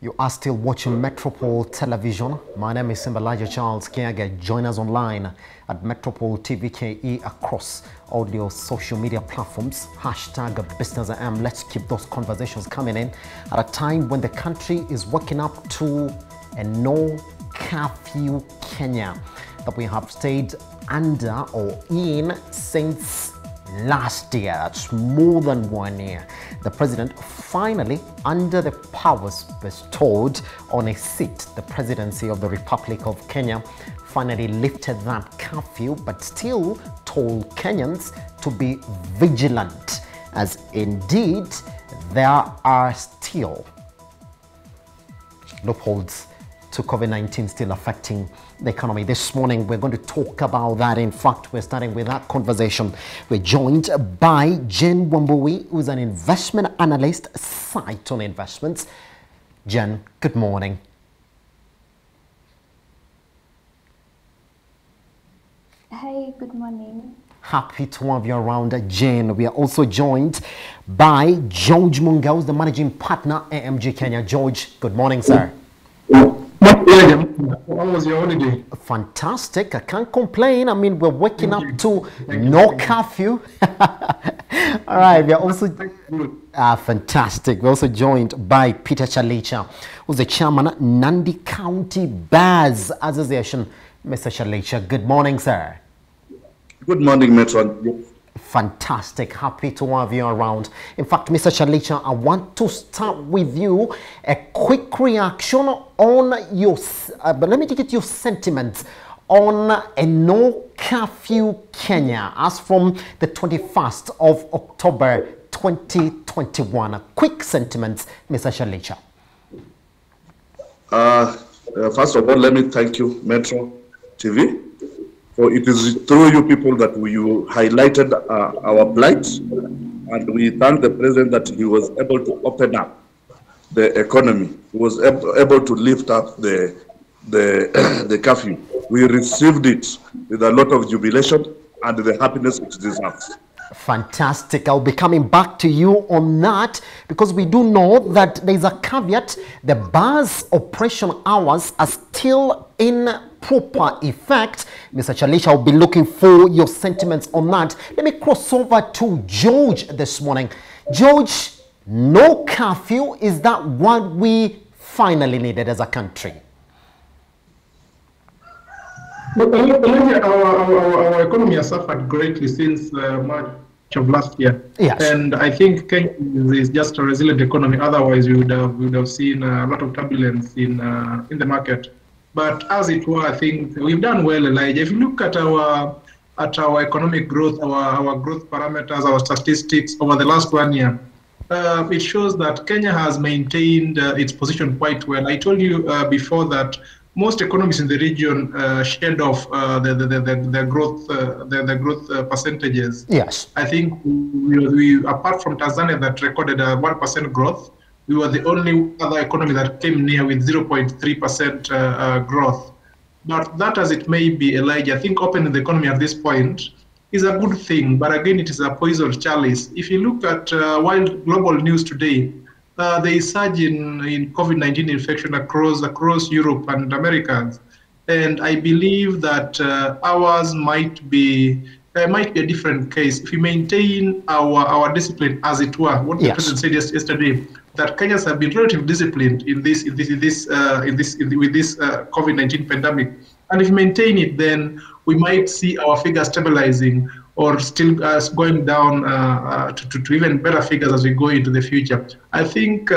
You are still watching Metropole Television. My name is Simbalaja Charles Kiaga. Join us online at Metropole TVKE across all your social media platforms. Hashtag BusinessIM. Let's keep those conversations coming in at a time when the country is waking up to a no curfew Kenya that we have stayed under or in since last year. That's more than 1 year. The president finally, under the powers bestowed on a seat, the presidency of the Republic of Kenya, finally lifted that curfew, but still told Kenyans to be vigilant, as indeed there are still loopholes to COVID-19 still affecting the economy. This morning, we're going to talk about that. In fact, we're starting with that conversation. We're joined by Jen WAMBUI, who's an investment analyst, CYTONN Investments. Jen, good morning. Hi, good morning. Happy to have you around, Jane. We are also joined by George MUNGA, who's the managing partner, AMG Kenya. George, good morning, sir. How was your holiday? Fantastic. I can't complain. I mean, we're waking up to no curfew. All right. We are also fantastic. We're also joined by Peter CHALICHA, who's the chairman, NANDI County Bars Association. Mr. CHALICHA, good morning, sir. Good morning, Metro. Fantastic. Happy to have you around. In fact, Mr. CHALICHA, I want to start with you. A quick reaction on your, but let me get your sentiments on a no curfew Kenya as from the 21st of October 2021. A quick sentiments, Mr. CHALICHA. First of all, let me thank you, Metro TV. So it is through you people that you highlighted our plight, and we thank the president that he was able to open up the economy. He was able to lift up the curfew. We received it with a lot of jubilation and the happiness it deserves. Fantastic. I'll be coming back to you on that because we do know that there's a caveat. The bars operation hours are still in proper effect. Mr. CHALICHA, I'll be looking for your sentiments on that. Let me cross over to George this morning. George, no curfew, is that what we finally needed as a country? But our economy has suffered greatly since March of last year. Yes. And I think Kenya is just a resilient economy. Otherwise, we would have seen a lot of turbulence in the market. But as it were, I think we've done well, Elijah. If you look at our economic growth, our growth parameters, our statistics over the last 1 year, it shows that Kenya has maintained its position quite well. I told you before that most economies in the region shed off the growth percentages. Yes. I think we apart from Tanzania that recorded a 1% growth, we were the only other economy that came near with 0.3% growth. But that as it may be, Elijah, I think opening the economy at this point is a good thing. But again, it is a poison chalice. If you look at wild global news today, there is surge in COVID-19 infection across Europe and Americas. And I believe that ours might be a different case. If we maintain our discipline, as it were, what the president said yesterday, that Kenyans have been relatively disciplined with this COVID-19 pandemic, and if we maintain it, then we might see our figures stabilizing or still going down to even better figures as we go into the future. I think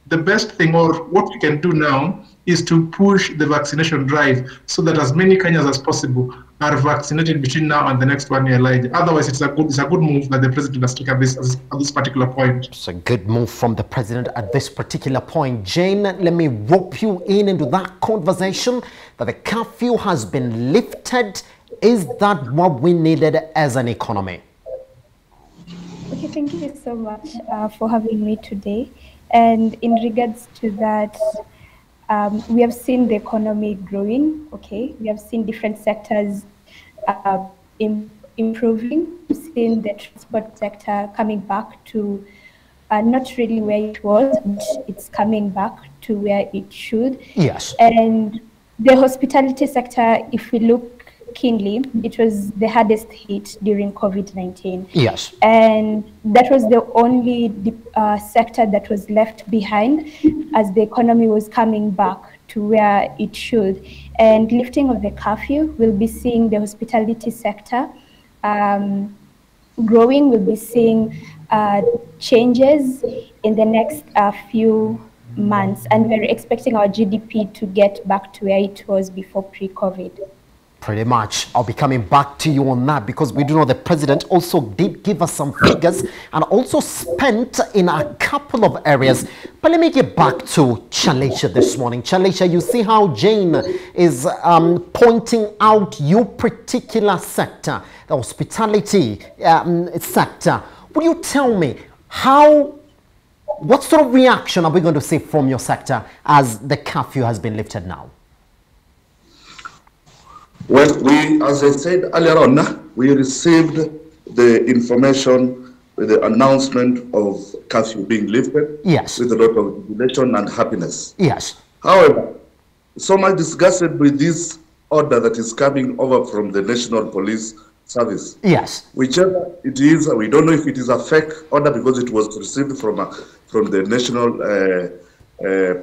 the best thing, or what we can do now, is to push the vaccination drive so that as many Kenyans as possible are vaccinated between now and the next 1 year, Elijah. Otherwise, it's a good move that the president has taken at this particular point. It's a good move from the president at this particular point. Jane, let me rope you into that conversation that the curfew has been lifted. Is that what we needed as an economy? Okay, thank you so much for having me today. And in regards to that, we have seen the economy growing, okay? We have seen different sectors improving. We've seen the transport sector coming back to not really where it was, but it's coming back to where it should. Yes. And the hospitality sector, if we look keenly, it was the hardest hit during COVID-19. Yes. And that was the only sector that was left behind as the economy was coming back to where it should. And lifting of the curfew, we'll be seeing the hospitality sector growing. We'll be seeing changes in the next few months, and we're expecting our GDP to get back to where it was before pre-COVID. Pretty much. I'll be coming back to you on that, because we do know the president also did give us some figures and also spent in a couple of areas. But let me get back to CHALICHA this morning. CHALICHA, you see how Jane is pointing out your particular sector, the hospitality sector. Will you tell me what sort of reaction are we going to see from your sector as the curfew has been lifted now? Well, as I said earlier on, we received the information with the announcement of curfew being lifted. Yes. With a lot of jubilation and happiness. Yes. However, so much disgusted with this order that is coming over from the National Police Service. Yes. Whichever it is, we don't know if it is a fake order because it was received from the National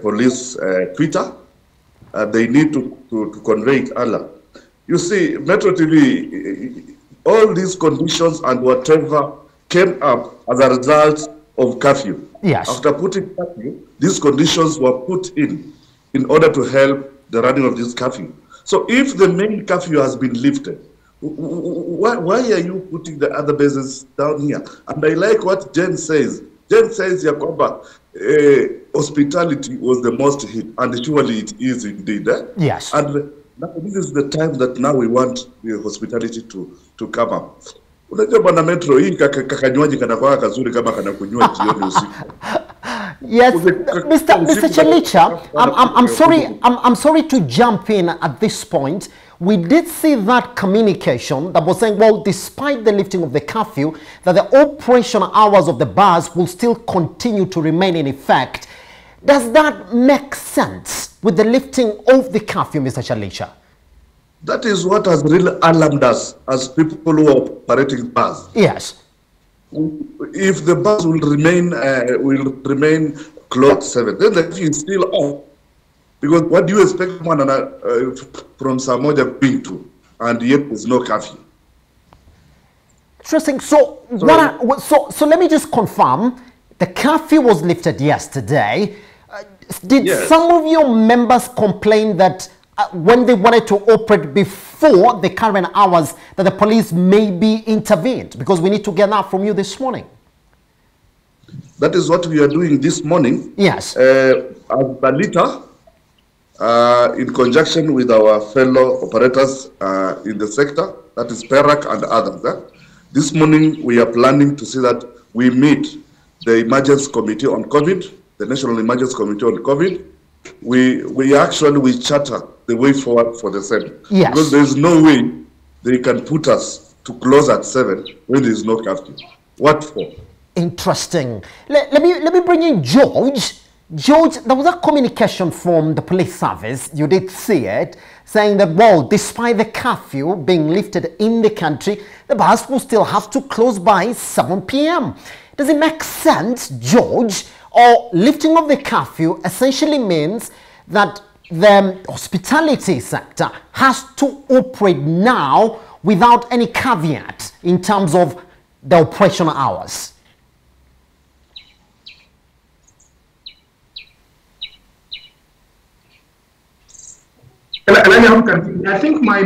Police Twitter. They need to convey it earlier. You see, Metro TV, all these conditions and whatever came up as a result of curfew. Yes. After putting curfew, these conditions were put in order to help the running of this curfew. So if the main curfew has been lifted, why are you putting the other bases down here? And I like what Jen says. Jen says, Yakoba, hospitality was the most hit, and surely it is indeed. Yes. And now, this is the time that now we want the hospitality to come up. Unajua bwana Metro, hii kakanywaji kanakuwa kazuri kama kanakunywa jioni usiku. Yes, Mr. CHALICHA, I'm sorry to jump in at this point. We did see that communication that was saying, well, despite the lifting of the curfew, that the operational hours of the bars will still continue to remain in effect. Does that make sense with the lifting of the curfew, Mr. CHALICHA? That is what has really alarmed us as people who are operating bars. Yes. If the bars will remain closed at 7, then the curfew is still on. Because what do you expect from Samoja being to, and yet there's no curfew? Interesting. So let me just confirm, the curfew was lifted yesterday. Did some of your members complain that when they wanted to operate before the current hours that the police maybe intervened? Because we need to get that from you this morning. That is what we are doing this morning. Yes. As Balita, in conjunction with our fellow operators in the sector, that is PERAC and others. This morning we are planning to see that we meet the Emergency Committee on COVID, the National Emergency Committee on COVID. We charter the way forward for the same. Yes. Because there is no way they can put us to close at 7 when there is no curfew. What for? Interesting. Let me bring in George. George, there was a communication from the police service, you did see it, saying that, well, despite the curfew being lifted in the country, the bars will still have to close by 7 p.m. Does it make sense, George, or lifting of the curfew essentially means that the hospitality sector has to operate now without any caveat in terms of the operational hours? I think my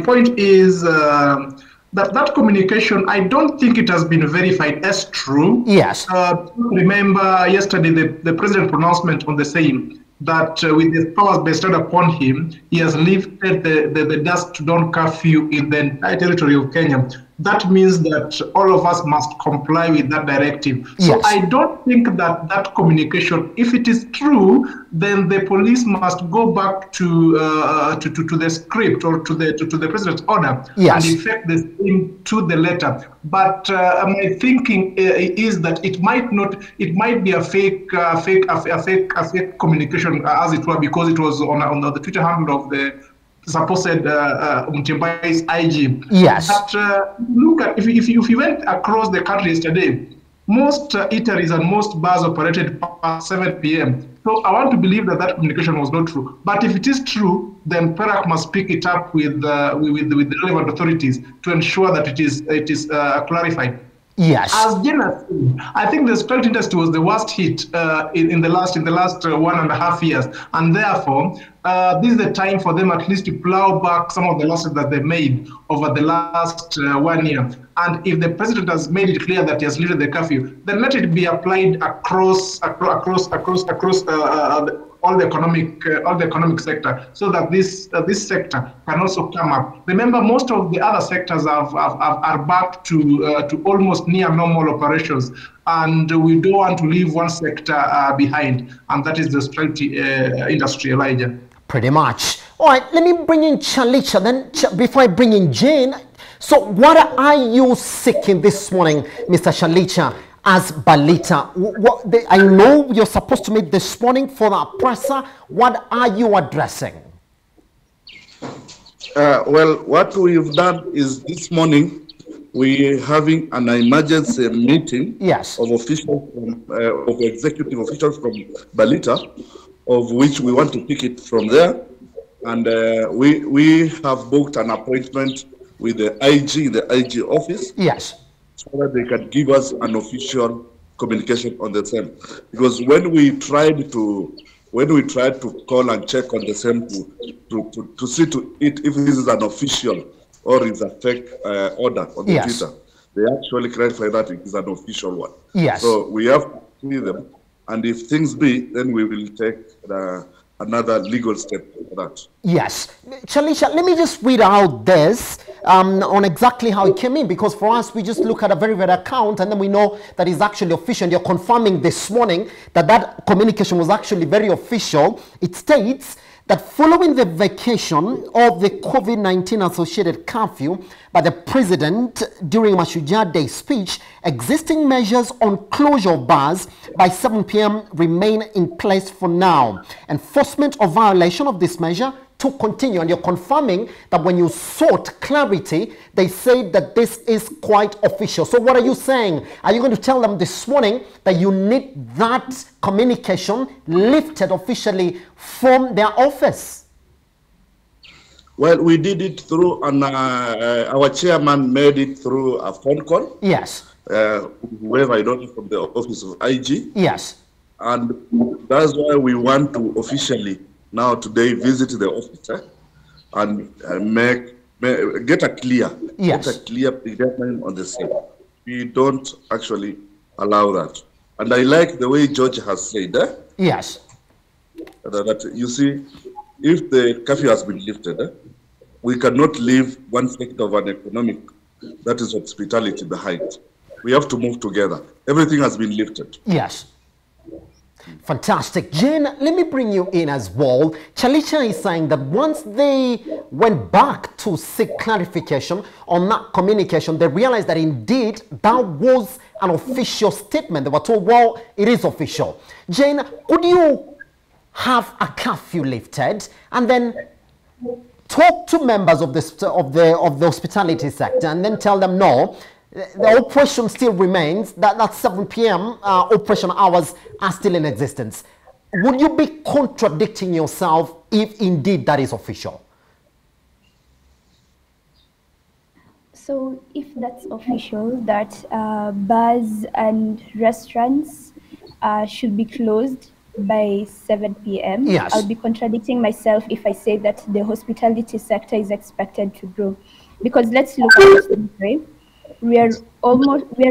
point is that communication, I don't think it has been verified as true. Yes. Remember yesterday the president's pronouncement on the same, that with the powers bestowed upon him, he has lifted the dusk to dawn curfew in the entire territory of Kenya. that means that all of us must comply with that directive. So Yes. I don't think that that communication, if it is true, then the police must go back to the script or to the president's order Yes. and effect the same to the letter. But my thinking is that it might be a fake communication, as it were, because it was on the Twitter handle of the supposed Mutembai's IG. Yes. But look at, if you went across the country yesterday, most eateries and most bars operated past 7 p.m. So I want to believe that that communication was not true. But if it is true, then PERAC must pick it up with the relevant authorities to ensure that it is clarified. Yes. As Jenna said, I think the hospitality industry was the worst hit in the last 1.5 years, and therefore this is the time for them at least to plow back some of the losses that they made over the last 1 year. And if the president has made it clear that he has lifted the curfew, then let it be applied across all the economic sector, so that this sector can also come up. Remember, most of the other sectors are back to almost near normal operations, and we don't want to leave one sector behind, and that is the hospitality industry, Elijah. Pretty much. All right, let me bring in CHALICHA then, before I bring in Jane. So what are you seeking this morning, Mr. CHALICHA, as Balita? I know you're supposed to meet this morning for the presser. What are you addressing? Well, what we've done is this morning we're having an emergency meeting, yes, of officials of executive officials from Balita, of which we want to pick it from there, and we have booked an appointment with the IG, the IG office, yes, so that they can give us an official communication on the same. Because when we tried to call and check on the same to see to it if this is an official or is a fake order on the yes, Twitter, they actually clarify that it is an official one. Yes. So we have to see them, and if things be, then we will take another legal step for that. Yes. CHALICHA, let me just read out this on exactly how it came in, because for us, we just look at a very account and then we know that it's actually official. And you're confirming this morning that that communication was actually very official. It states that following the vacation of the COVID-19 associated curfew by the president during Mashujaa Day speech, existing measures on closure of bars by 7 p.m. remain in place for now. Enforcement of violation of this measure to continue. And you're confirming that when you sought clarity, they said that this is quite official. So what are you saying? Are you going to tell them this morning that you need that communication lifted officially from their office? Well, we did it through our chairman made it through a phone call. Yes. Whoever I don't know from the office of IG. Yes. And that's why we want to officially now today visit the office and get a clear statement on the same. We don't actually allow that. And I like the way George has said yes, that you see, if the curfew has been lifted, we cannot leave one sector of an economic, that is hospitality, behind. We have to move together. Everything has been lifted. Yes. Fantastic. Jane, let me bring you in as well. CHALICHA is saying that once they went back to seek clarification on that communication, they realized that indeed that was an official statement. They were told, well, it is official. Jane, could you have a curfew lifted and then talk to members of the hospitality sector and then tell them, no, the operation still remains, that 7 p.m. Operation hours are still in existence? Would you be contradicting yourself if indeed that is official? So if that's official, that bars and restaurants should be closed by 7 p.m. Yes. I'll be contradicting myself if I say that the hospitality sector is expected to grow. Because let's look at it, right? We are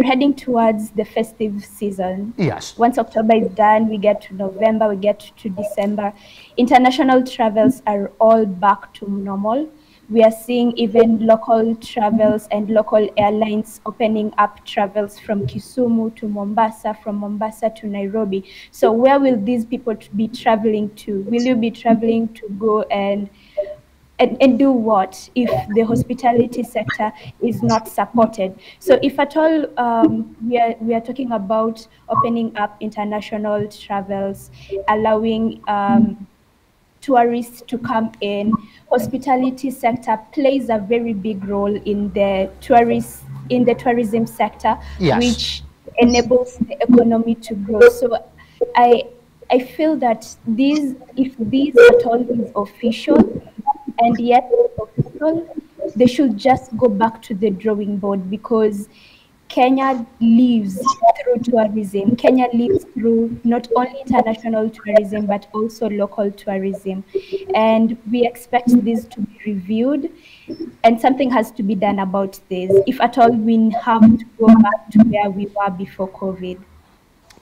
heading towards the festive season. Yes. Once October is done, we get to November, we get to December. International travels are all back to normal. We are seeing even local travels and local airlines opening up travels from Kisumu to Mombasa, from Mombasa to Nairobi. So where will these people be traveling to? Will you be traveling to go and do what if the hospitality sector is not supported? So if at all we are talking about opening up international travels, allowing tourists to come in, hospitality sector plays a very big role in the tourism sector, Yes. which enables the economy to grow. So I feel that if these at all is official, and yet official, they should just go back to the drawing board, because Kenya lives through tourism. Kenya lives through not only international tourism, but also local tourism. And we expect this to be reviewed, and something has to be done about this, if at all we have to go back to where we were before COVID.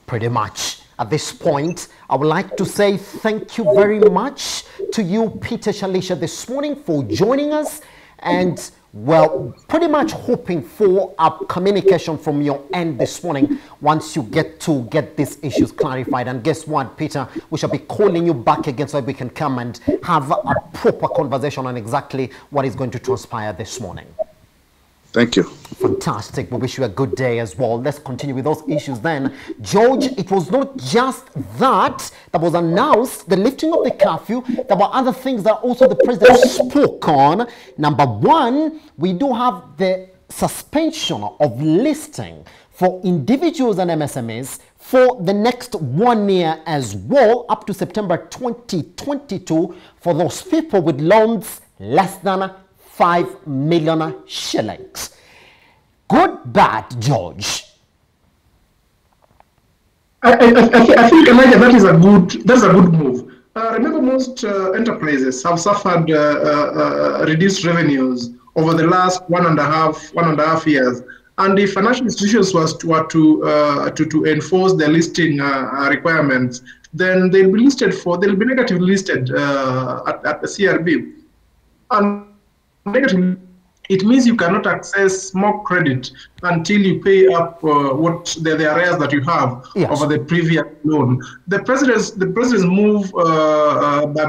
Pretty much. At this point, I would like to say thank you very much to you, Peter CHALICHA, this morning for joining us. And, well, pretty much hoping for a communication from your end this morning once you get these issues clarified. And guess what, Peter? We shall be calling you back again so that we can come and have a proper conversation on exactly what is going to transpire this morning. Thank you. Fantastic. We wish you a good day as well. Let's continue with those issues then. George, it was not just that was announced, the lifting of the curfew. There were other things that also the president spoke on. Number one, we do have the suspension of listing for individuals and MSMEs for the next 1 year as well, up to September 2022, for those people with loans less than 5 million shillings. Good, bad, George? I think, Elijah, that's a good move. Remember, most enterprises have suffered reduced revenues over the last one and a half years. And if financial institutions were to enforce their listing requirements, then they'll be negatively listed at the CRB. And negatively, it means you cannot access more credit until you pay up what the arrears that you have over the previous loan. The president's move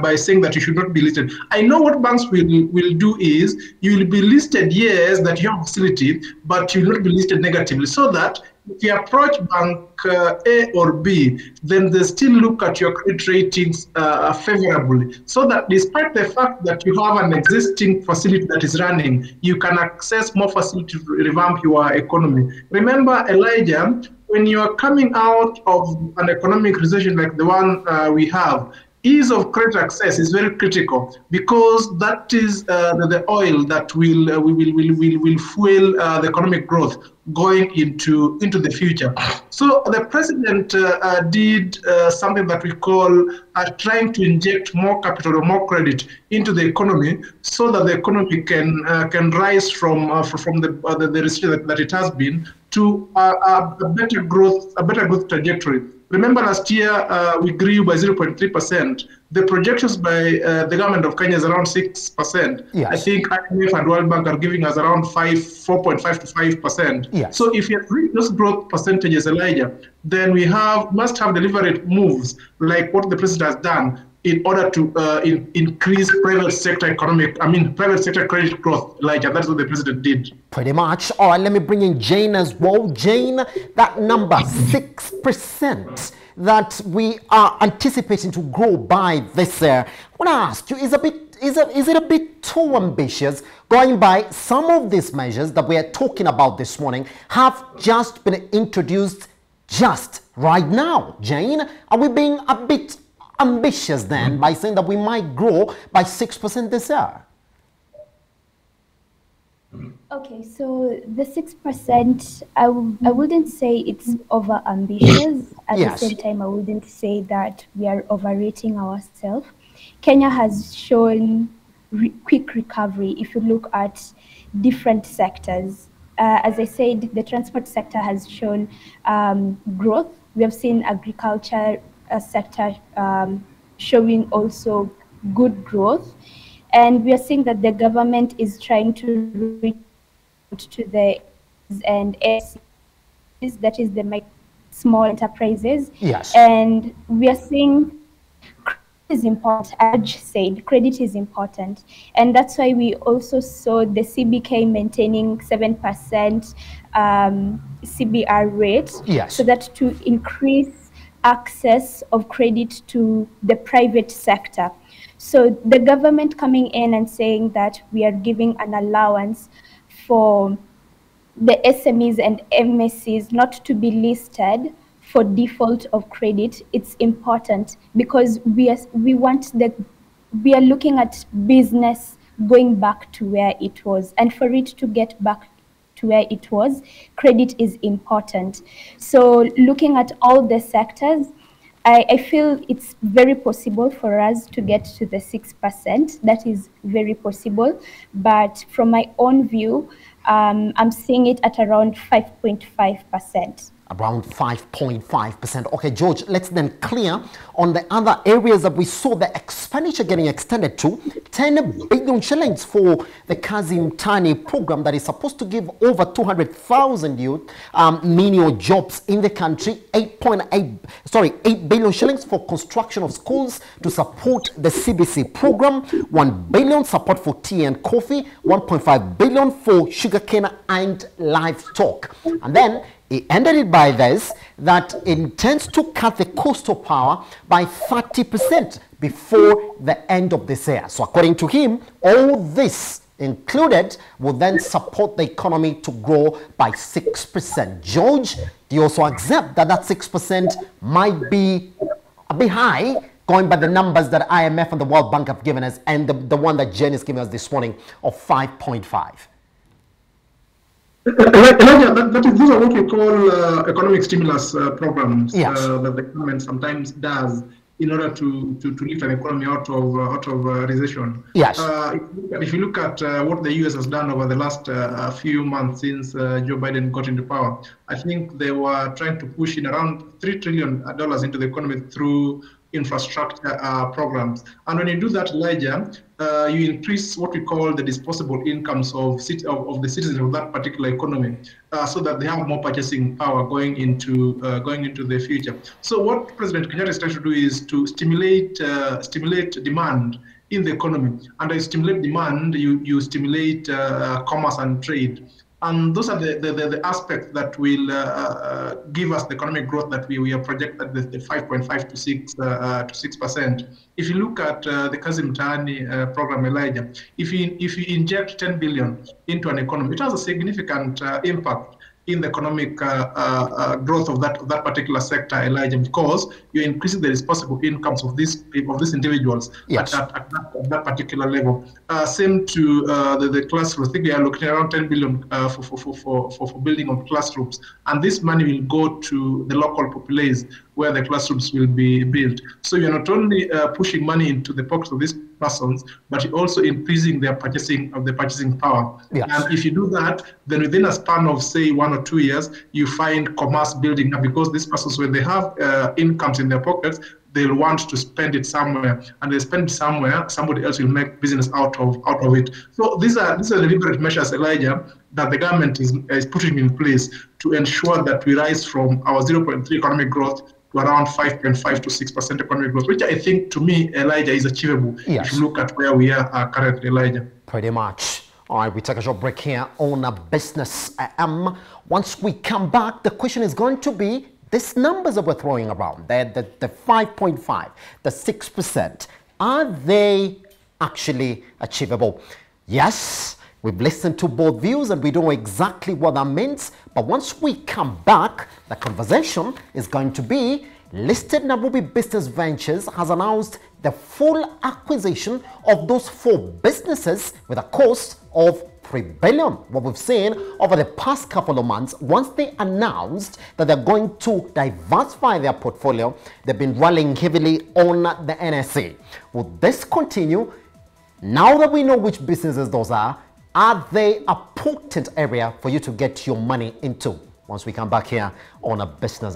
by saying that you should not be listed. I know what banks will do is you will be listed years that you have facility, but you will not be listed negatively, so that if you approach bank A or B, then they still look at your credit ratings favorably, so that despite the fact that you have an existing facility that is running, you can access more facility to revamp your economy. Remember, Elijah, when you are coming out of an economic recession like the one we have, ease of credit access is very critical, because that is the oil that will fuel the economic growth going into the future. So the president did something that we call trying to inject more capital or more credit into the economy, so that the economy can rise from the recession that it has been to a better growth trajectory. Remember, last year we grew by 0.3%. The projections by the government of Kenya is around 6%. Yes. I think IMF and World Bank are giving us around 4.5 to 5%. Yes. So if you read those growth percentages, Elijah, then we must have deliberate moves like what the president has done in order to increase private sector credit growth, Elijah. That's what the president did. Pretty much. All right, let me bring in Jane as well. Jane, that number 6% that we are anticipating to grow by this year, I want to ask you, is it a bit too ambitious, going by some of these measures that we are talking about this morning have just been introduced just right now? Jane, are we being a bit ambitious then by saying that we might grow by 6% this year? Okay, so the 6%, I wouldn't say it's over ambitious. At the same time, I wouldn't say that we are overrating ourselves. Kenya has shown quick recovery if you look at different sectors. As I said, the transport sector has shown growth. We have seen agriculture sector showing also good growth. And we are seeing that the government is trying to reach out to the and SMEs, that is the small enterprises. Yes. And we are seeing is important. As said, credit is important, and that's why we also saw the CBK maintaining 7% CBR rate, yes, so that to increase access of credit to the private sector. So the government coming in and saying that we are giving an allowance for the SMEs and MSCs not to be listed for default of credit, it's important because we are looking at business going back to where it was, and for it to get back to where it was, credit is important. So looking at all the sectors, I feel it's very possible for us to get to the 6%. That is very possible. But from my own view, I'm seeing it at around 5.5%. Around 5.5%. Okay, George, let's then clear on the other areas that we saw the expenditure getting extended to. 10 billion shillings for the CHALICHA program that is supposed to give over 200,000 youth menial jobs in the country. 8 billion shillings for construction of schools to support the CBC program. 1 billion support for tea and coffee. 1.5 billion for sugarcane and livestock. And then he ended it by this, that it intends to cut the cost of power by 30% before the end of this year. So according to him, all this included will then support the economy to grow by 6%. George, do you also accept that that 6% might be a bit high, going by the numbers that IMF and the World Bank have given us, and the one that Jen is giving us this morning of 5.5? Elijah, those are what we call economic stimulus programs. Yes. That the government sometimes does in order to lift an economy out of recession. Yes. If you look at what the US has done over the last few months since Joe Biden got into power, I think they were trying to push in around $3 trillion into the economy through infrastructure programs. And when you do that, Elijah, you increase what we call the disposable incomes of the citizens of that particular economy, so that they have more purchasing power going into the future. So what President Kenyatta is trying to do is to stimulate demand in the economy. And as you stimulate demand, you stimulate commerce and trade. And those are the aspects that will give us the economic growth that we are projected the 5.5 to 6%. If you look at the CHALICHA program, Elijah, if you inject 10 billion into an economy, it has a significant impact in the economic growth of that particular sector, Elijah, because you're increasing the disposable incomes of these individuals. Yes. at that particular level. Same to the classrooms. I think we are looking around 10 billion for building of classrooms, and this money will go to the local populace where the classrooms will be built. So you're not only pushing money into the pockets of these persons, but you're also increasing their purchasing power. Yes. And if you do that, then within a span of say 1 or 2 years, you find commerce building up, because these persons, when they have incomes in their pockets, they'll want to spend it somewhere, and they spend it somewhere, somebody else will make business out of it. So these are deliberate measures, Elijah, that the government is putting in place to ensure that we rise from our 0.3 economic growth to around 5.5 to 6% economic growth, which I think, to me, Elijah, is achievable. Yes. If you look at where we are currently, Elijah. Pretty much. All right, we take a short break here on a business. Once we come back, the question is going to be these numbers that we're throwing around, the 5.5, the 6%, are they actually achievable? Yes, we've listened to both views and we don't know exactly what that means. But once we come back, the conversation is going to be listed Nairobi Business Ventures has announced the full acquisition of those 4 businesses with a cost of 3 billion. What we've seen over the past couple of months, once they announced that they're going to diversify their portfolio, they've been rallying heavily on the NSE. Will this continue? Now that we know which businesses those are they a potent area for you to get your money into? Once we come back here on a business.